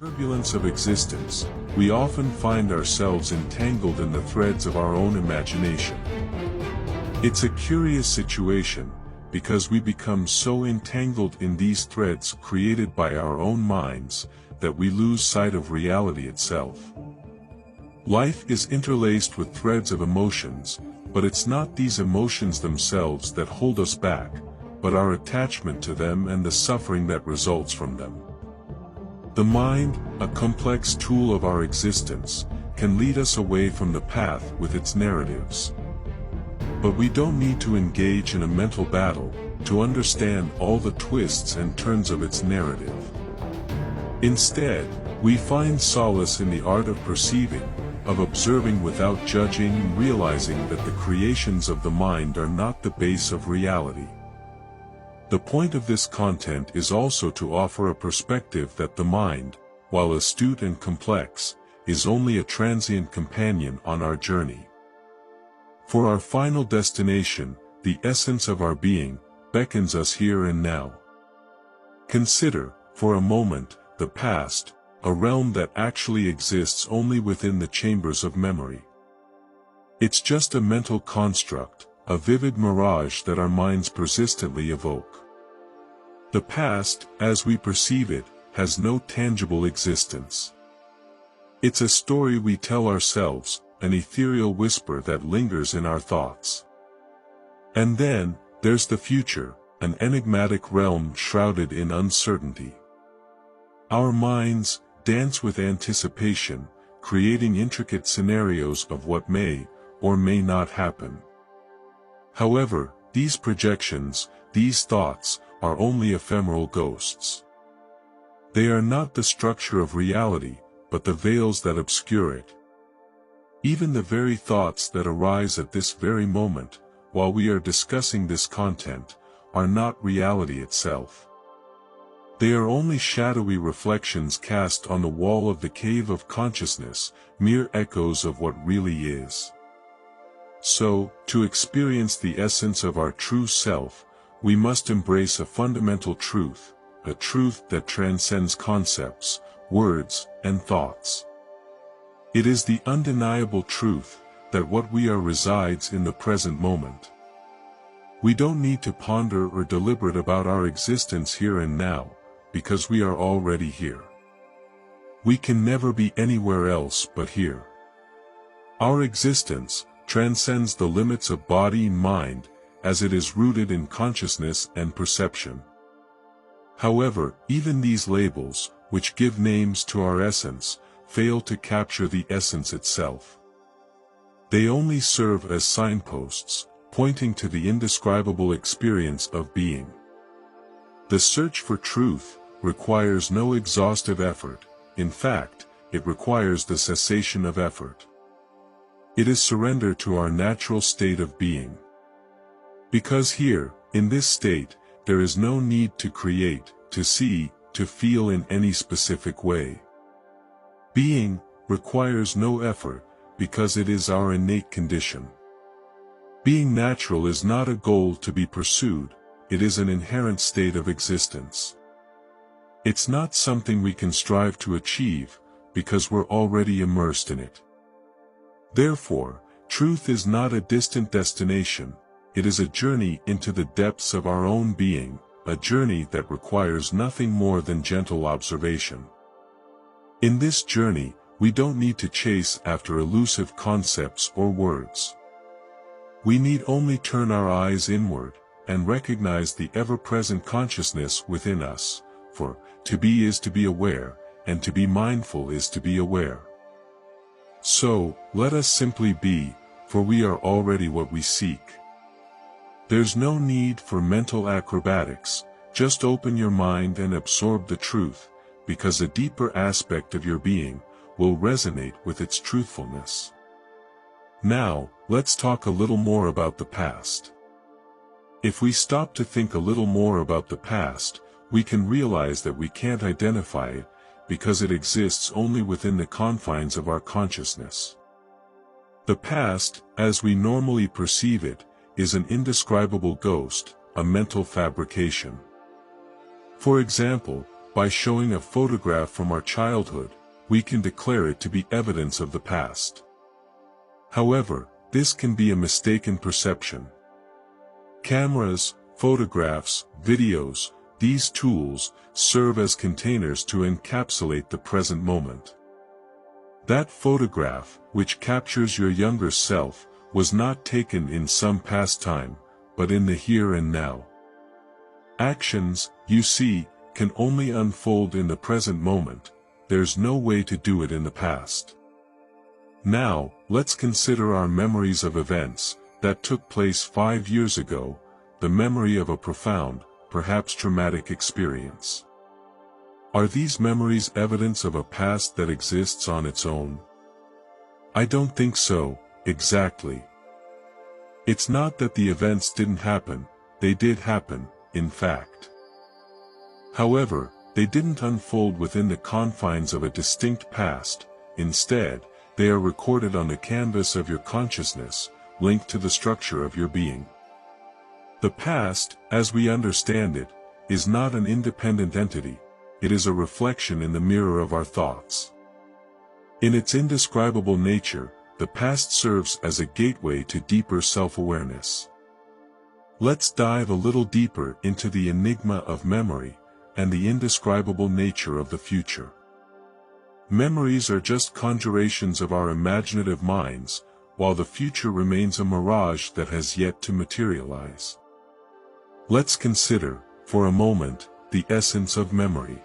turbulence of existence, we often find ourselves entangled in the threads of our own imagination. It's a curious situation, because we become so entangled in these threads created by our own minds, that we lose sight of reality itself. Life is interlaced with threads of emotions, but it's not these emotions themselves that hold us back, but our attachment to them and the suffering that results from them. The mind, a complex tool of our existence, can lead us away from the path with its narratives. But we don't need to engage in a mental battle to understand all the twists and turns of its narrative. Instead, we find solace in the art of perceiving, of observing without judging, and realizing that the creations of the mind are not the base of reality. The point of this content is also to offer a perspective that the mind, while astute and complex, is only a transient companion on our journey. For our final destination, the essence of our being, beckons us here and now. Consider, for a moment, the past, a realm that actually exists only within the chambers of memory. It's just a mental construct, a vivid mirage that our minds persistently evoke. The past, as we perceive it, has no tangible existence. It's a story we tell ourselves, an ethereal whisper that lingers in our thoughts. And then, there's the future, an enigmatic realm shrouded in uncertainty. Our minds dance with anticipation, creating intricate scenarios of what may, or may not happen. However, these projections, these thoughts, are only ephemeral ghosts. They are not the structure of reality, but the veils that obscure it. Even the very thoughts that arise at this very moment, while we are discussing this content, are not reality itself. They are only shadowy reflections cast on the wall of the cave of consciousness, mere echoes of what really is. So, to experience the essence of our true self, we must embrace a fundamental truth, a truth that transcends concepts, words, and thoughts. It is the undeniable truth, that what we are resides in the present moment. We don't need to ponder or deliberate about our existence here and now, because we are already here. We can never be anywhere else but here. Our existence transcends the limits of body and mind, as it is rooted in consciousness and perception. However, even these labels, which give names to our essence, fail to capture the essence itself. They only serve as signposts, pointing to the indescribable experience of being. The search for truth requires no exhaustive effort. In fact, it requires the cessation of effort. It is surrender to our natural state of being. Because here, in this state, there is no need to create, to see, to feel in any specific way. Being requires no effort, because it is our innate condition. Being natural is not a goal to be pursued, it is an inherent state of existence. It's not something we can strive to achieve, because we're already immersed in it. Therefore, truth is not a distant destination, it is a journey into the depths of our own being, a journey that requires nothing more than gentle observation. In this journey, we don't need to chase after elusive concepts or words. We need only turn our eyes inward, and recognize the ever-present consciousness within us, for, to be is to be aware, and to be mindful is to be aware. So, let us simply be, for we are already what we seek. There's no need for mental acrobatics, just open your mind and absorb the truth, because a deeper aspect of your being will resonate with its truthfulness. Now, let's talk a little more about the past. If we stop to think a little more about the past, we can realize that we can't identify it, because it exists only within the confines of our consciousness. The past, as we normally perceive it, is an indescribable ghost, a mental fabrication. For example, by showing a photograph from our childhood, we can declare it to be evidence of the past. However, this can be a mistaken perception. Cameras, photographs, videos, these tools serve as containers to encapsulate the present moment. That photograph, which captures your younger self, was not taken in some past time, but in the here and now. Actions, you see, can only unfold in the present moment. There's no way to do it in the past. Now, let's consider our memories of events that took place 5 years ago, the memory of a profound, perhaps traumatic experience. Are these memories evidence of a past that exists on its own? I don't think so, exactly. It's not that the events didn't happen, they did happen, in fact. However, they didn't unfold within the confines of a distinct past. Instead, they are recorded on the canvas of your consciousness, linked to the structure of your being. The past, as we understand it, is not an independent entity, it is a reflection in the mirror of our thoughts. In its indescribable nature, the past serves as a gateway to deeper self-awareness. Let's dive a little deeper into the enigma of memory, and the indescribable nature of the future. Memories are just conjurations of our imaginative minds, while the future remains a mirage that has yet to materialize. Let's consider, for a moment, the essence of memory.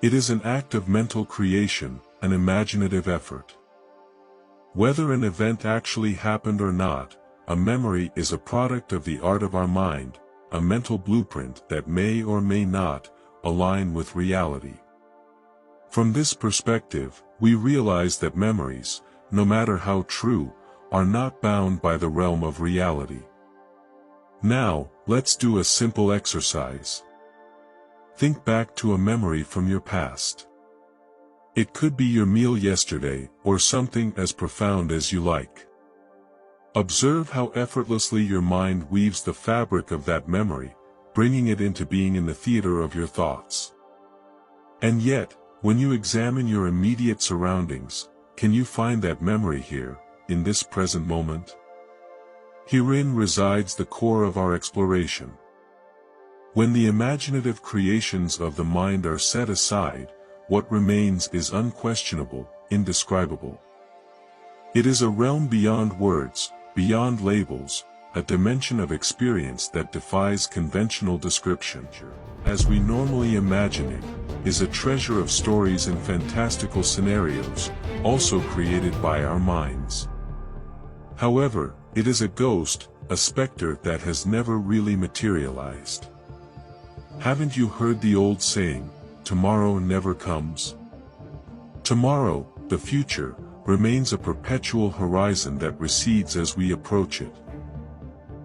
It is an act of mental creation, an imaginative effort. Whether an event actually happened or not, a memory is a product of the art of our mind, a mental blueprint that may or may not align with reality. From this perspective, we realize that memories, no matter how true, are not bound by the realm of reality. Now, let's do a simple exercise. Think back to a memory from your past. It could be your meal yesterday, or something as profound as you like. Observe how effortlessly your mind weaves the fabric of that memory, bringing it into being in the theater of your thoughts. And yet, when you examine your immediate surroundings, can you find that memory here, in this present moment? Herein resides the core of our exploration. When the imaginative creations of the mind are set aside, what remains is unquestionable, indescribable. It is a realm beyond words, beyond labels, a dimension of experience that defies conventional description. As we normally imagine it, is a treasure of stories and fantastical scenarios, also created by our minds. However, it is a ghost, a specter that has never really materialized. Haven't you heard the old saying, tomorrow never comes? Tomorrow, the future, remains a perpetual horizon that recedes as we approach it.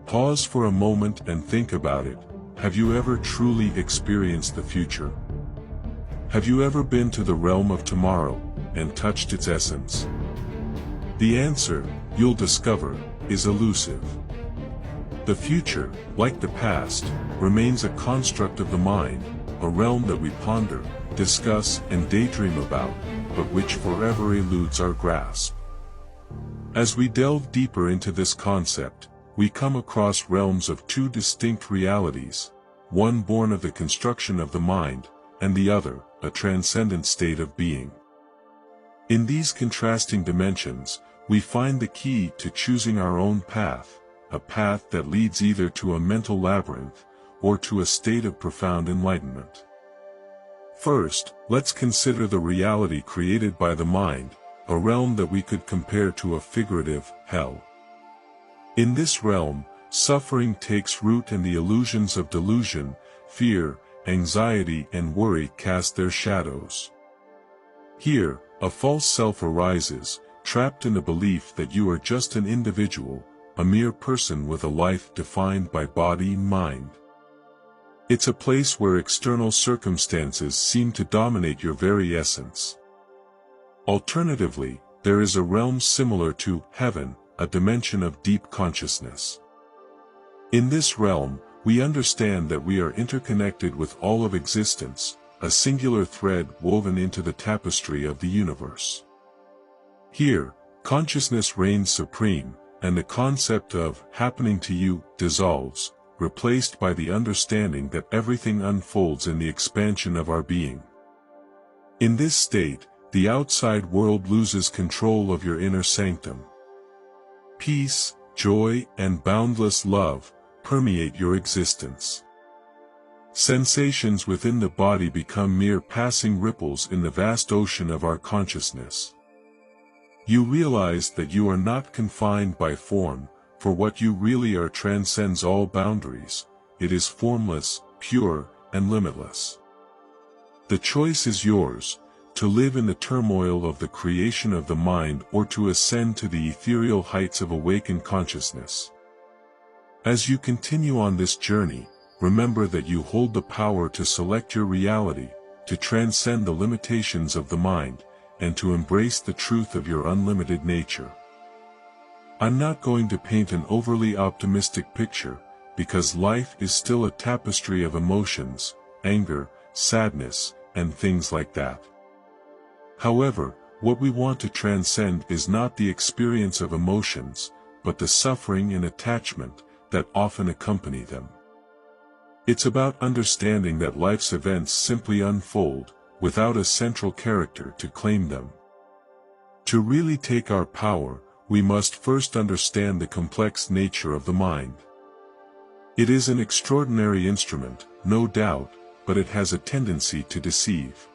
Pause for a moment and think about it. Have you ever truly experienced the future? Have you ever been to the realm of tomorrow, and touched its essence? The answer, you'll discover, is elusive. The future, like the past, remains a construct of the mind, a realm that we ponder, discuss and daydream about, but which forever eludes our grasp. As we delve deeper into this concept, we come across realms of two distinct realities, one born of the construction of the mind, and the other, a transcendent state of being. In these contrasting dimensions, we find the key to choosing our own path, a path that leads either to a mental labyrinth, or to a state of profound enlightenment. First, let's consider the reality created by the mind, a realm that we could compare to a figurative hell. In this realm, suffering takes root and the illusions of delusion, fear, anxiety and worry cast their shadows. Here, a false self arises, trapped in the belief that you are just an individual, a mere person with a life defined by body and mind. It's a place where external circumstances seem to dominate your very essence. Alternatively, there is a realm similar to heaven, a dimension of deep consciousness. In this realm, we understand that we are interconnected with all of existence, a singular thread woven into the tapestry of the universe. Here, consciousness reigns supreme, and the concept of happening to you dissolves, replaced by the understanding that everything unfolds in the expansion of our being. In this state, the outside world loses control of your inner sanctum. Peace, joy, and boundless love permeate your existence. Sensations within the body become mere passing ripples in the vast ocean of our consciousness. You realize that you are not confined by form, for what you really are transcends all boundaries. It is formless, pure, and limitless. The choice is yours, to live in the turmoil of the creation of the mind or to ascend to the ethereal heights of awakened consciousness. As you continue on this journey, remember that you hold the power to select your reality, to transcend the limitations of the mind, and to embrace the truth of your unlimited nature. I'm not going to paint an overly optimistic picture, because life is still a tapestry of emotions, anger, sadness, and things like that. However, what we want to transcend is not the experience of emotions, but the suffering and attachment that often accompany them. It's about understanding that life's events simply unfold, without a central character to claim them. To really take our power, we must first understand the complex nature of the mind. It is an extraordinary instrument, no doubt, but it has a tendency to deceive.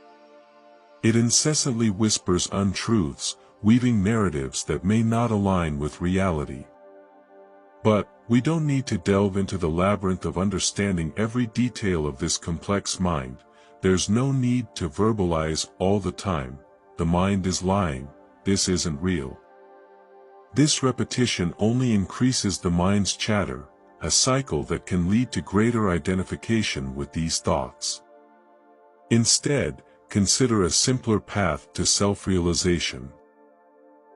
It incessantly whispers untruths, weaving narratives that may not align with reality. But, we don't need to delve into the labyrinth of understanding every detail of this complex mind. There's no need to verbalize all the time, the mind is lying, this isn't real. This repetition only increases the mind's chatter, a cycle that can lead to greater identification with these thoughts. Instead, consider a simpler path to self-realization.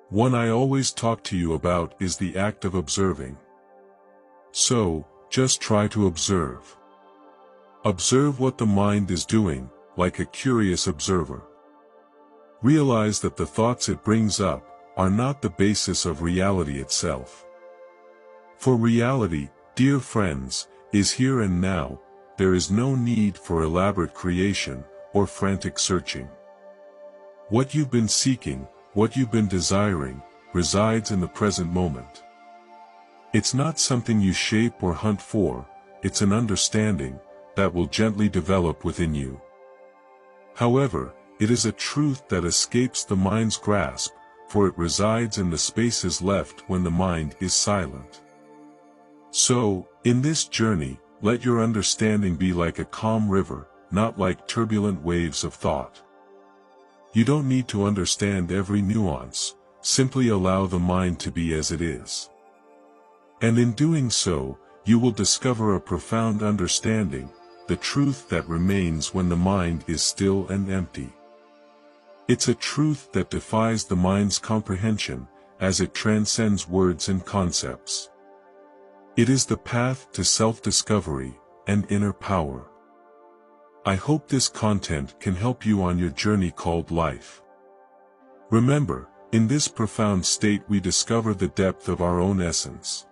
One I always talk to you about is the act of observing. So, just try to observe. Observe what the mind is doing, like a curious observer. Realize that the thoughts it brings up are not the basis of reality itself. For reality, dear friends, is here and now. There is no need for elaborate creation or frantic searching. What you've been seeking, what you've been desiring, resides in the present moment. It's not something you shape or hunt for, it's an understanding that will gently develop within you. However, it is a truth that escapes the mind's grasp, for it resides in the spaces left when the mind is silent. So, in this journey, let your understanding be like a calm river, not like turbulent waves of thought. You don't need to understand every nuance, simply allow the mind to be as it is. And in doing so, you will discover a profound understanding, the truth that remains when the mind is still and empty. It's a truth that defies the mind's comprehension, as it transcends words and concepts. It is the path to self-discovery and inner power. I hope this content can help you on your journey called life. Remember, in this profound state we discover the depth of our own essence.